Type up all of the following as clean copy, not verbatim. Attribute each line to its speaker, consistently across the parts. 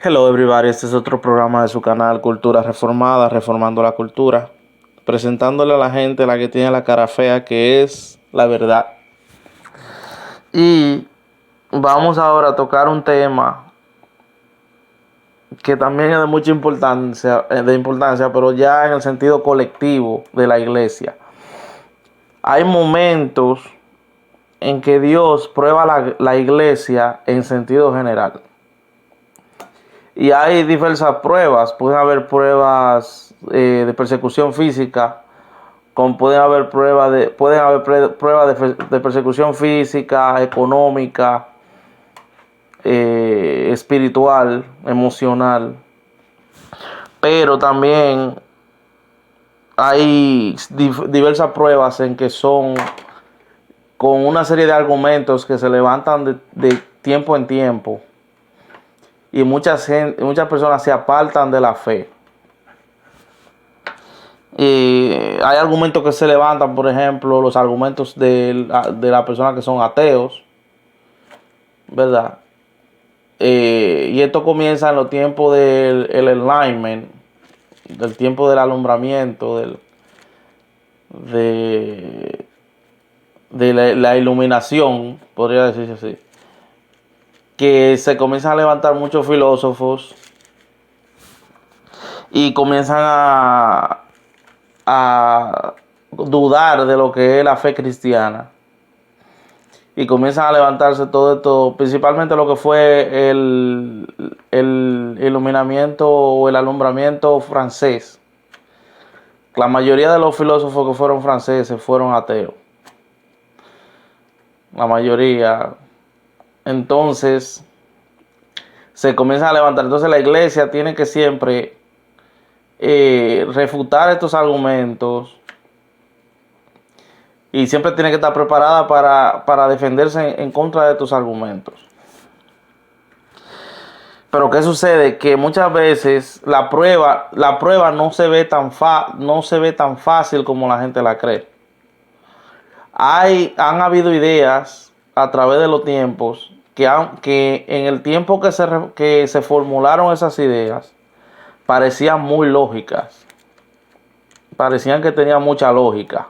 Speaker 1: Hello everybody, este es otro programa de su canal Cultura Reformada, Reformando la Cultura, presentándole a la gente la que tiene la cara fea, que es la verdad. Y vamos ahora a tocar un tema que también es de mucha importancia, pero ya en el sentido colectivo de la iglesia. Hay momentos en que Dios prueba la iglesia en sentido general. Y hay diversas pruebas. Pueden haber pruebas de persecución física, como pruebas de persecución física, económica, espiritual, emocional. Pero también hay diversas pruebas en que son con una serie de argumentos que se levantan de tiempo en tiempo. Y muchas personas se apartan de la fe. Hay argumentos que se levantan, por ejemplo, los argumentos de las personas que son ateos, ¿verdad? Y esto comienza en los tiempos del enlightenment, del tiempo del alumbramiento, de, la iluminación, podría decirse así, que se comienzan a levantar muchos filósofos y comienzan a dudar de lo que es la fe cristiana. Y comienzan a levantarse todo esto, principalmente lo que fue el iluminamiento o el alumbramiento francés. La mayoría de los filósofos que fueron franceses fueron ateos. La mayoría. Entonces, se comienzan a levantar. Entonces, la iglesia tiene que siempre refutar estos argumentos. Y siempre tiene que estar preparada para defenderse en contra de estos argumentos. Pero ¿qué sucede? Que muchas veces la prueba no se ve tan fácil como la gente la cree. Han habido ideas a través de los tiempos que en el tiempo que se formularon esas ideas parecían muy lógicas. Parecían que tenían mucha lógica.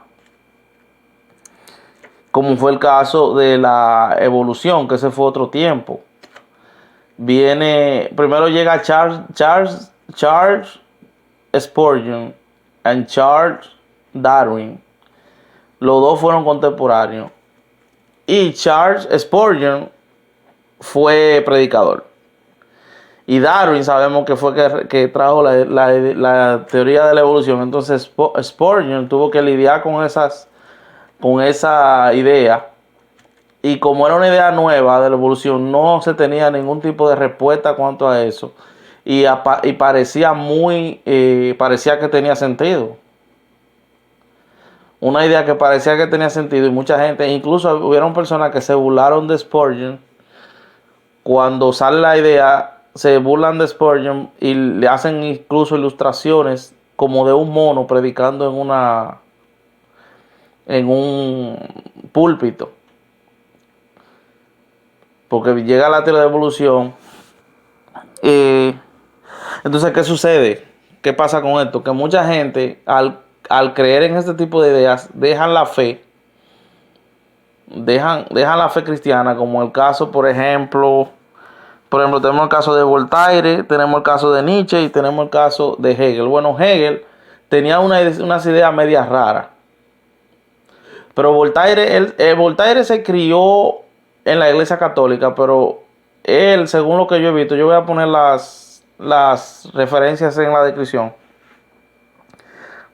Speaker 1: Como fue el caso de la evolución, que ese fue otro tiempo. Primero llega Charles Spurgeon y Charles Darwin. Los dos fueron contemporáneos. Y Charles Spurgeon fue predicador. Y Darwin sabemos que fue que trajo la teoría de la evolución. Entonces Spurgeon tuvo que lidiar con esa idea. Y como era una idea nueva de la evolución, no se tenía ningún tipo de respuesta cuanto a eso. Y parecía parecía que tenía sentido. Una idea que parecía que tenía sentido, y mucha gente, incluso hubieron personas que se burlaron de Spurgeon. Cuando sale la idea, se burlan de Spurgeon y le hacen incluso ilustraciones como de un mono predicando en un púlpito. Porque llega la teoría de evolución. Entonces, ¿qué sucede? ¿Qué pasa con esto? Que mucha gente, al creer en este tipo de ideas, dejan la fe cristiana, como el caso, por ejemplo, tenemos el caso de Voltaire, tenemos el caso de Nietzsche y tenemos el caso de Hegel. Bueno, Hegel tenía unas ideas medias raras. Pero Voltaire se crió en la iglesia católica, pero él, según lo que yo he visto, yo voy a poner las referencias en la descripción.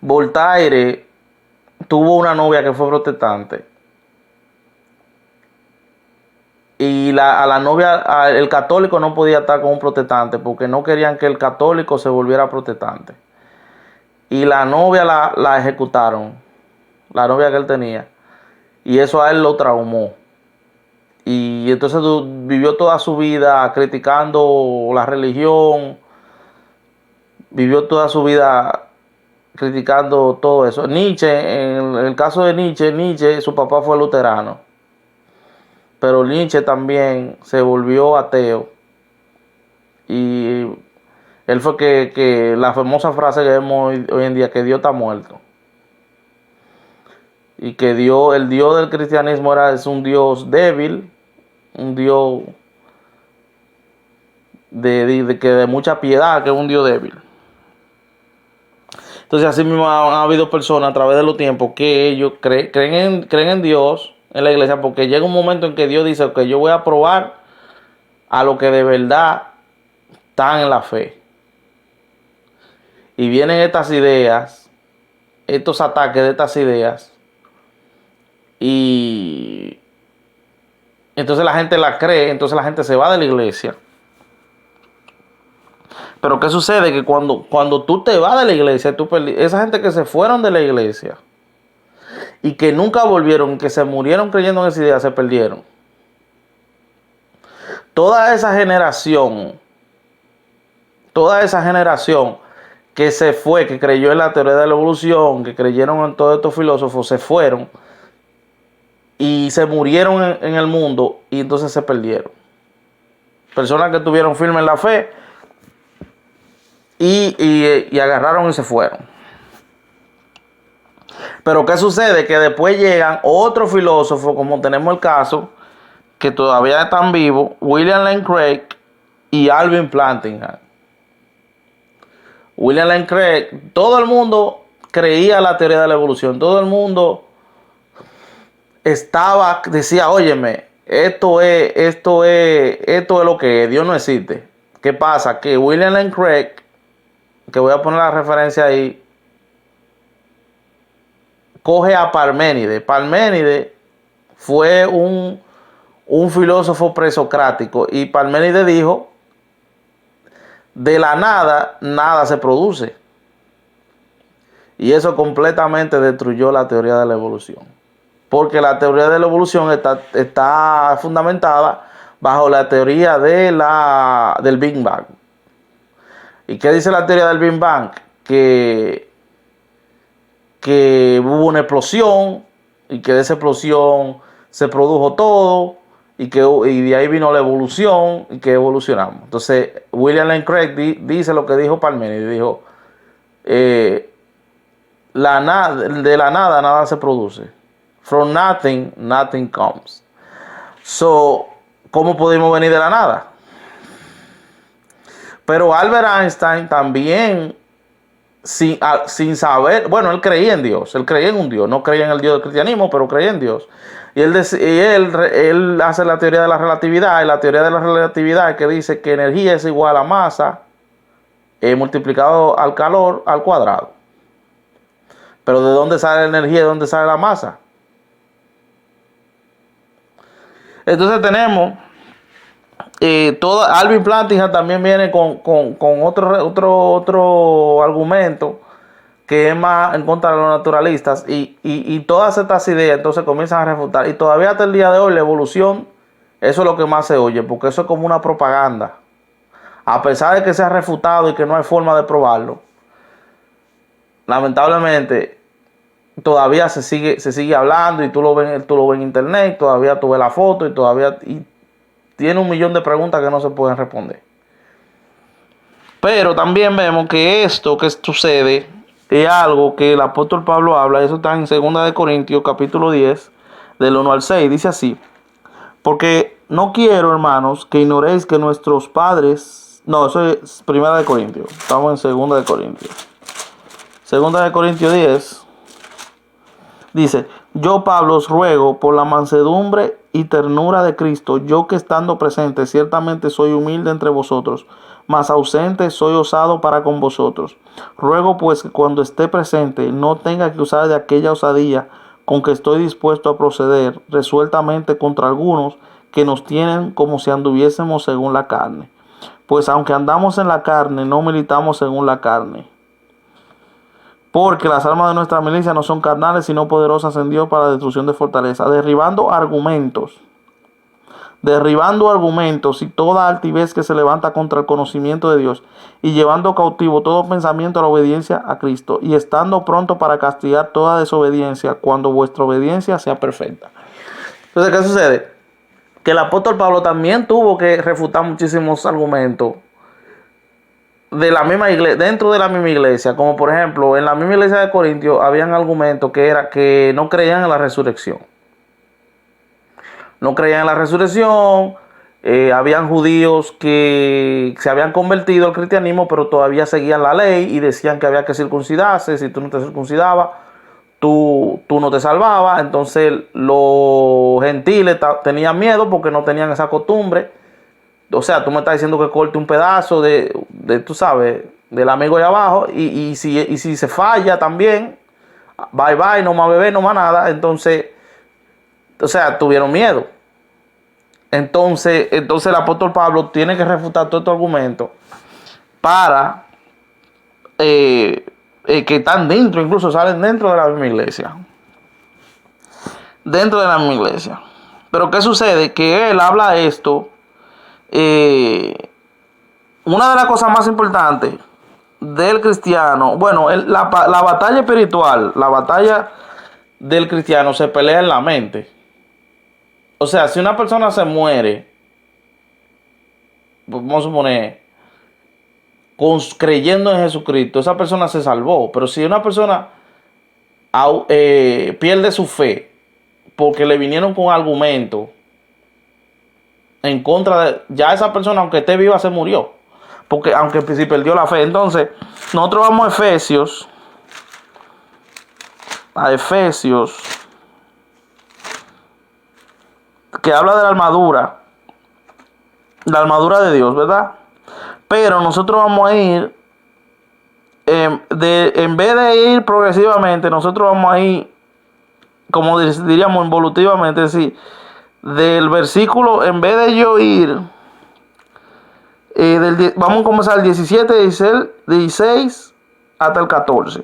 Speaker 1: Voltaire tuvo una novia que fue protestante. Y a la novia, el católico no podía estar con un protestante porque no querían que el católico se volviera protestante. Y la novia la ejecutaron, la novia que él tenía. Y eso a él lo traumó. Y entonces vivió toda su vida criticando la religión. Vivió toda su vida criticando todo eso. Nietzsche, en el caso de Nietzsche, su papá fue luterano. Pero Nietzsche también se volvió ateo. Y Él fue que la famosa frase que vemos hoy en día, que Dios está muerto. Y que Dios, el Dios del cristianismo es un Dios débil, un Dios de mucha piedad, que es un Dios débil. Entonces así mismo ha habido personas a través de los tiempos que ellos creen en Dios, en la iglesia, porque llega un momento en que Dios dice que yo voy a probar a los que de verdad están en la fe. Y vienen estas ideas, estos ataques de estas ideas, y entonces la gente la cree, entonces la gente se va de la iglesia. Pero ¿qué sucede? Que cuando tú te vas de la iglesia, esa gente que se fueron de la iglesia y que nunca volvieron, que se murieron creyendo en esa idea, se perdieron. Toda esa generación que se fue, que creyó en la teoría de la evolución, que creyeron en todos estos filósofos, se fueron y se murieron en el mundo y entonces se perdieron. Personas que estuvieron firmes en la fe y agarraron y se fueron. Pero ¿qué sucede? Que después llegan otros filósofos, como tenemos el caso, que todavía están vivos, William Lane Craig y Alvin Plantinga. William Lane Craig, todo el mundo creía la teoría de la evolución, todo el mundo decía, óyeme, esto es lo que es, Dios no existe. ¿Qué pasa? Que William Lane Craig, que voy a poner la referencia ahí, coge a Parménides. Parménides fue un filósofo presocrático y Parménides dijo, de la nada, nada se produce. Y eso completamente destruyó la teoría de la evolución. Porque la teoría de la evolución está fundamentada bajo la teoría del Big Bang. ¿Y qué dice la teoría del Big Bang? Que hubo una explosión y que de esa explosión se produjo todo y de ahí vino la evolución y que evolucionamos. Entonces William Lane Craig dice lo que dijo Parménides. Dijo, de la nada nada se produce. From nothing, nothing comes. So, ¿cómo podemos venir de la nada? Pero Albert Einstein también, sin saber, bueno, él creía en Dios, él creía en un Dios, no creía en el Dios del cristianismo, pero creía en Dios. Y él hace la teoría de la relatividad, y la teoría de la relatividad que dice que energía es igual a masa multiplicado al calor al cuadrado. Pero ¿de dónde sale la energía y de dónde sale la masa? Entonces tenemos Alvin Plantinga también viene con otro argumento que es más en contra de los naturalistas y todas estas ideas entonces comienzan a refutar y todavía hasta el día de hoy la evolución, eso es lo que más se oye, porque eso es como una propaganda, a pesar de que se ha refutado y que no hay forma de probarlo. Lamentablemente todavía se sigue hablando y tú lo ves en internet, todavía tú ves la foto y tiene 1.000.000 de preguntas que no se pueden responder. Pero también vemos que esto que sucede es algo que el apóstol Pablo habla. Eso está en 2 Corintios capítulo 10 del 1 al 6. Dice así: porque no quiero, hermanos, que ignoréis que nuestros padres... No, eso es 1 Corintios. Estamos en 2 Corintios. 2 Corintios 10 dice: yo, Pablo, os ruego por la mansedumbre y ternura de Cristo, yo que estando presente ciertamente soy humilde entre vosotros, mas ausente soy osado para con vosotros. Ruego pues que cuando esté presente no tenga que usar de aquella osadía con que estoy dispuesto a proceder resueltamente contra algunos que nos tienen como si anduviésemos según la carne. Pues aunque andamos en la carne, no militamos según la carne. Porque las armas de nuestra milicia no son carnales, sino poderosas en Dios para la destrucción de fortaleza, derribando argumentos y toda altivez que se levanta contra el conocimiento de Dios, y llevando cautivo todo pensamiento a la obediencia a Cristo, y estando pronto para castigar toda desobediencia cuando vuestra obediencia sea perfecta. Entonces, ¿qué sucede? Que el apóstol Pablo también tuvo que refutar muchísimos argumentos de la misma iglesia, dentro de la misma iglesia, como por ejemplo en la misma iglesia de Corintios habían argumentos que era que no creían en la resurrección. No creían en la resurrección, habían judíos que se habían convertido al cristianismo, pero todavía seguían la ley y decían que había que circuncidarse. Si tú no te circuncidabas, tú no te salvabas. Entonces los gentiles tenían miedo porque no tenían esa costumbre. O sea, tú me estás diciendo que corte un pedazo tú sabes, del amigo de abajo, y si se falla también, bye bye, no más bebé, no más nada. Entonces, o sea, tuvieron miedo. Entonces el apóstol Pablo tiene que refutar todo este argumento para que están dentro, incluso salen dentro de la misma iglesia. Dentro de la misma iglesia. Pero ¿qué sucede? Que él habla esto. Una de las cosas más importantes del cristiano, bueno, la batalla espiritual, la batalla del cristiano se pelea en la mente. O sea, si una persona se muere, vamos a suponer, creyendo en Jesucristo, esa persona se salvó. Pero si una persona pierde su fe porque le vinieron con argumentos en contra de, ya esa persona, aunque esté viva, se murió. Porque aunque si perdió la fe. Entonces, nosotros vamos a Efesios, que habla de la armadura de Dios, ¿verdad? Pero nosotros vamos a ir, en vez de ir progresivamente, nosotros vamos a ir, como diríamos, involutivamente, es decir, del versículo, en vez de yo ir, vamos a comenzar el 17, 16 hasta el 14.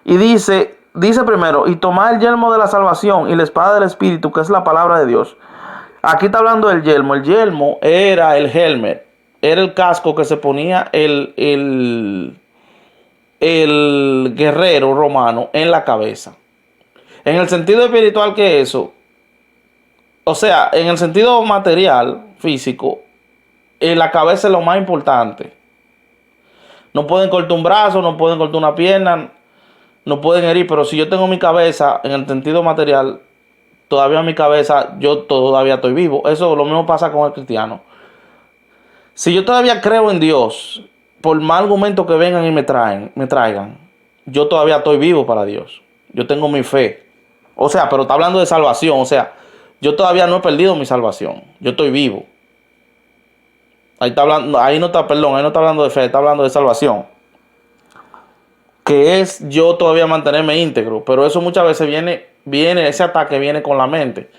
Speaker 1: Y dice primero, y tomar el yelmo de la salvación y la espada del Espíritu, que es la palabra de Dios. Aquí está hablando del yelmo. El yelmo era el helmet, era el casco que se ponía el guerrero romano en la cabeza. En el sentido espiritual que eso, o sea, en el sentido material, físico, la cabeza es lo más importante. No pueden cortar un brazo, no pueden cortar una pierna, no pueden herir, pero si yo tengo mi cabeza en el sentido material, todavía mi cabeza, yo todavía estoy vivo. Eso lo mismo pasa con el cristiano. Si yo todavía creo en Dios, por más argumentos que vengan y me traigan, yo todavía estoy vivo para Dios. Yo tengo mi fe. O sea, pero está hablando de salvación. O sea, yo todavía no he perdido mi salvación. Yo estoy vivo. Ahí está hablando, ahí no está hablando de fe, está hablando de salvación. Que es yo todavía mantenerme íntegro. Pero eso muchas veces ese ataque viene con la mente.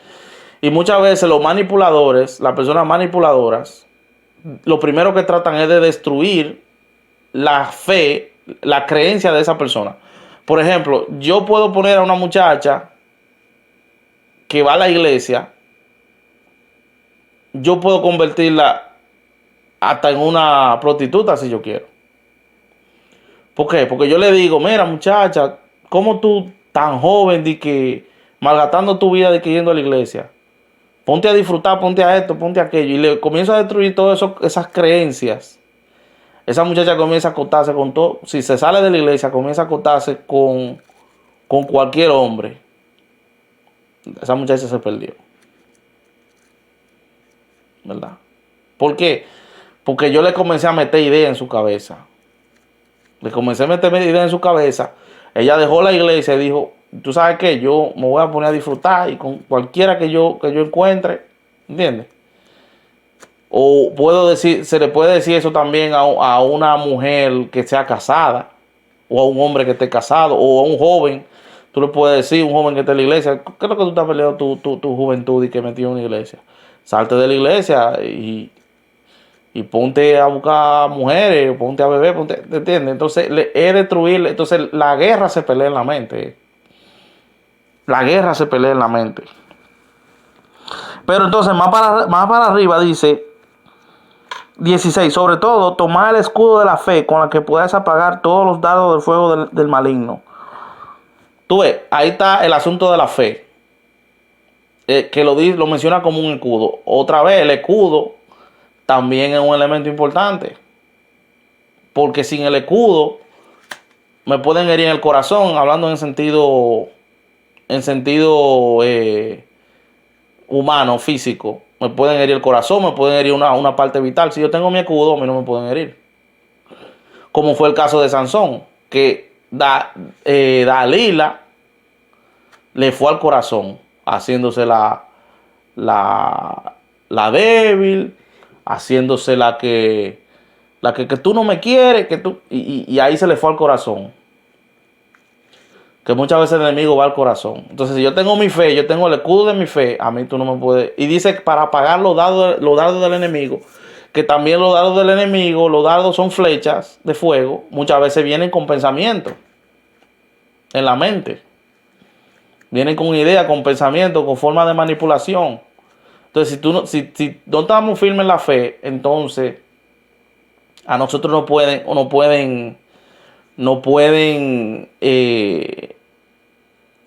Speaker 1: Y muchas veces los manipuladores, las personas manipuladoras, lo primero que tratan es de destruir la fe, la creencia de esa persona. Por ejemplo, yo puedo poner a una muchacha que va a la iglesia, yo puedo convertirla hasta en una prostituta si yo quiero. ¿Por qué? Porque yo le digo, mira muchacha, ¿cómo tú tan joven de que malgastando tu vida de que yendo a la iglesia? Ponte a disfrutar, ponte a esto, ponte a aquello. Y le comienzo a destruir todas esas creencias. Esa muchacha comienza a acostarse con todo. Si se sale de la iglesia, comienza a acostarse con cualquier hombre. Esa muchacha se perdió. ¿Verdad? ¿Por qué? Porque yo le comencé a meter ideas en su cabeza. Le comencé a meter ideas en su cabeza. Ella dejó la iglesia y dijo, tú sabes qué, yo me voy a poner a disfrutar y con cualquiera que yo encuentre, ¿entiendes? O se le puede decir eso también a una mujer que sea casada, o a un hombre que esté casado, o a un joven. Tú le puedes decir a un joven que esté en la iglesia, ¿qué es lo que tú estás peleando tu juventud y que metió en una iglesia? Salte de la iglesia y ponte a buscar mujeres, ponte a beber, ¿te entiendes? Entonces, es destruir. Entonces, la guerra se pelea en la mente. La guerra se pelea en la mente. Pero entonces, más para arriba dice 16. Sobre todo, tomar el escudo de la fe con la que puedas apagar todos los dardos del fuego del maligno. Tú ves, ahí está el asunto de la fe. Que lo menciona como un escudo. Otra vez, el escudo también es un elemento importante. porque sin el escudo me pueden herir en el corazón, hablando en sentido humano, físico. Me pueden herir el corazón, me pueden herir una parte vital. Si yo tengo mi escudo, a mí no me pueden herir. Como fue el caso de Sansón, que Dalila le fue al corazón, haciéndose la débil, haciéndose que tú no me quieres, y ahí se le fue al corazón. Que muchas veces el enemigo va al corazón. Entonces, si yo tengo mi fe, yo tengo el escudo de mi fe, a mí tú no me puedes. Y dice que para apagar los dardos del enemigo, que también los dardos del enemigo, los dardos son flechas de fuego, muchas veces vienen con pensamiento en la mente. Vienen con ideas, con pensamiento, con forma de manipulación. Entonces, si no estamos firmes en la fe, entonces a nosotros no pueden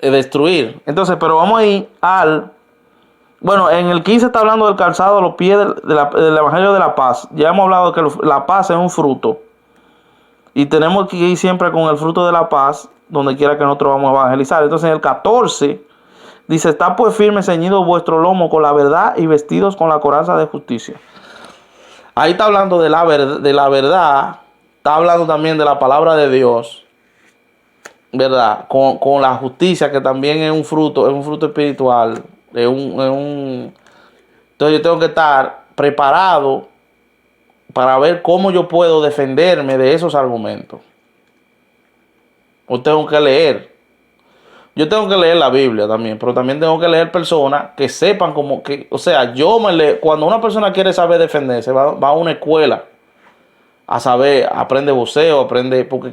Speaker 1: destruir. Entonces, pero vamos a ir bueno, en el 15 está hablando del calzado a los pies del Evangelio de la Paz. Ya hemos hablado de que la paz es un fruto. Y tenemos que ir siempre con el fruto de la paz, donde quiera que nosotros vamos a evangelizar. Entonces, en el 14 dice: está pues firme, ceñido vuestro lomo con la verdad y vestidos con la coraza de justicia. Ahí está hablando de la verdad. Está hablando también de la palabra de Dios, ¿verdad? Con la justicia, que también es un fruto espiritual. Entonces yo tengo que estar preparado para ver cómo yo puedo defenderme de esos argumentos. O tengo que leer. Yo tengo que leer la Biblia también, pero también tengo que leer personas que sepan o sea, cuando una persona quiere saber defenderse, va a una escuela a saber, aprende boxeo, aprende porque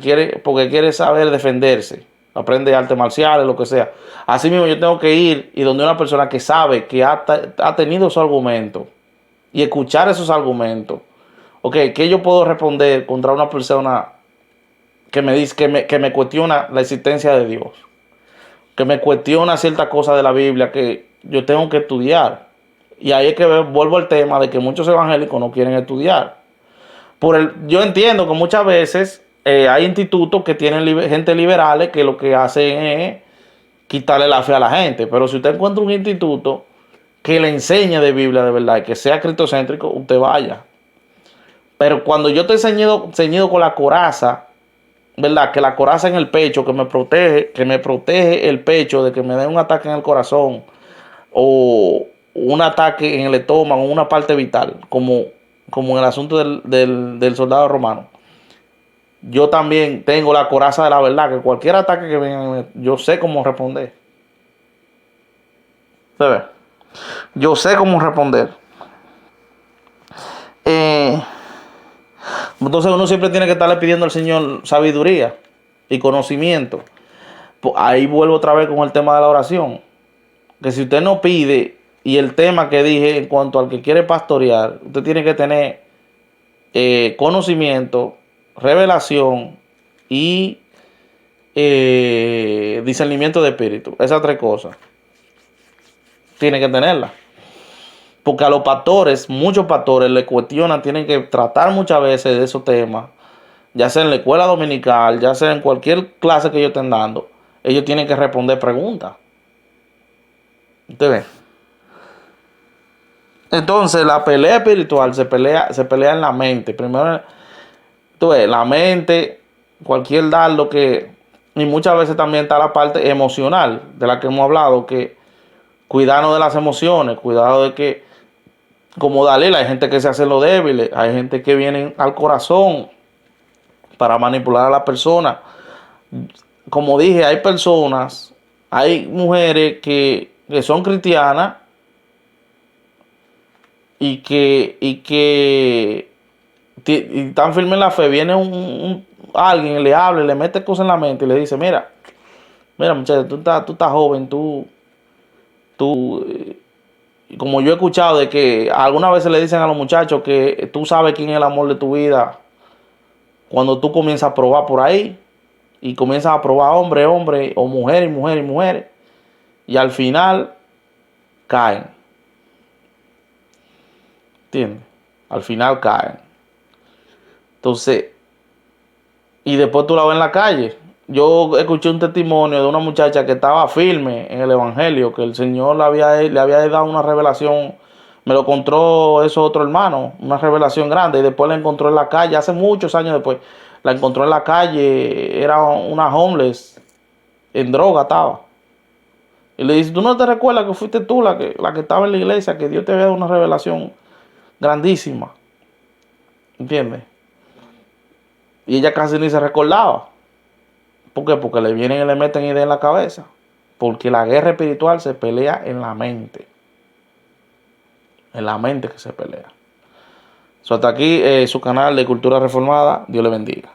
Speaker 1: quiere saber defenderse, aprende artes marciales, lo que sea. Así mismo yo tengo que ir y donde una persona que sabe, que ha tenido esos argumentos y escuchar esos argumentos. Ok, ¿qué yo puedo responder contra una persona que me dice, que me cuestiona la existencia de Dios? Que me cuestiona ciertas cosas de la Biblia que yo tengo que estudiar. Y ahí es que vuelvo al tema de que muchos evangélicos no quieren estudiar. Yo entiendo que muchas veces hay institutos que tienen gente liberales que lo que hacen es quitarle la fe a la gente. Pero si usted encuentra un instituto que le enseñe de Biblia de verdad y que sea cristocéntrico, usted vaya. Pero cuando yo estoy ceñido con la coraza, ¿verdad? Que la coraza en el pecho que me protege el pecho de que me dé un ataque en el corazón o un ataque en el estómago, una parte vital, como en el asunto del soldado romano. Yo también tengo la coraza de la verdad, que cualquier ataque que venga, yo sé cómo responder. ¿Sabes? Yo sé cómo responder. Entonces uno siempre tiene que estarle pidiendo al Señor sabiduría y conocimiento. Pues ahí vuelvo otra vez con el tema de la oración. Que si usted no pide, y el tema que dije en cuanto al que quiere pastorear, usted tiene que tener conocimiento, revelación y discernimiento de espíritu. Esas tres cosas tiene que tenerlas. Porque a los pastores, muchos pastores le cuestionan, tienen que tratar muchas veces de esos temas, ya sea en la escuela dominical, ya sea en cualquier clase que ellos estén dando, ellos tienen que responder preguntas. ¿Usted ve? Entonces la pelea espiritual se pelea en la mente. Primero, tú ves, la mente, cualquier dardo y muchas veces también está la parte emocional de la que hemos hablado, que cuidarnos de las emociones, cuidado de que, como Dalila, hay gente que se hace lo débil, hay gente que viene al corazón para manipular a la persona. Como dije, hay mujeres que son cristianas y están firmes en la fe. Viene alguien, le habla, le mete cosas en la mente y le dice: mira muchacha, tú estás joven, como yo he escuchado de que algunas veces le dicen a los muchachos que tú sabes quién es el amor de tu vida cuando tú comienzas a probar por ahí y comienzas a probar hombre, o mujer y mujer, y al final caen. ¿Entiendes? Al final caen. Entonces, y después tú la ves en la calle. Yo escuché un testimonio de una muchacha que estaba firme en el evangelio, que el Señor le había dado una revelación. Me lo encontró eso otro hermano, una revelación grande, y después la encontró en la calle, hace muchos años después, la encontró en la calle, era una homeless, en droga estaba. Y le dice, ¿tú no te recuerdas que fuiste tú la que estaba en la iglesia, que Dios te había dado una revelación grandísima? ¿Entiendes? Y ella casi ni se recordaba. ¿Por qué? Porque le vienen y le meten ideas en la cabeza. Porque la guerra espiritual se pelea en la mente. En la mente que se pelea. So, hasta aquí su canal de Cultura Reformada. Dios le bendiga.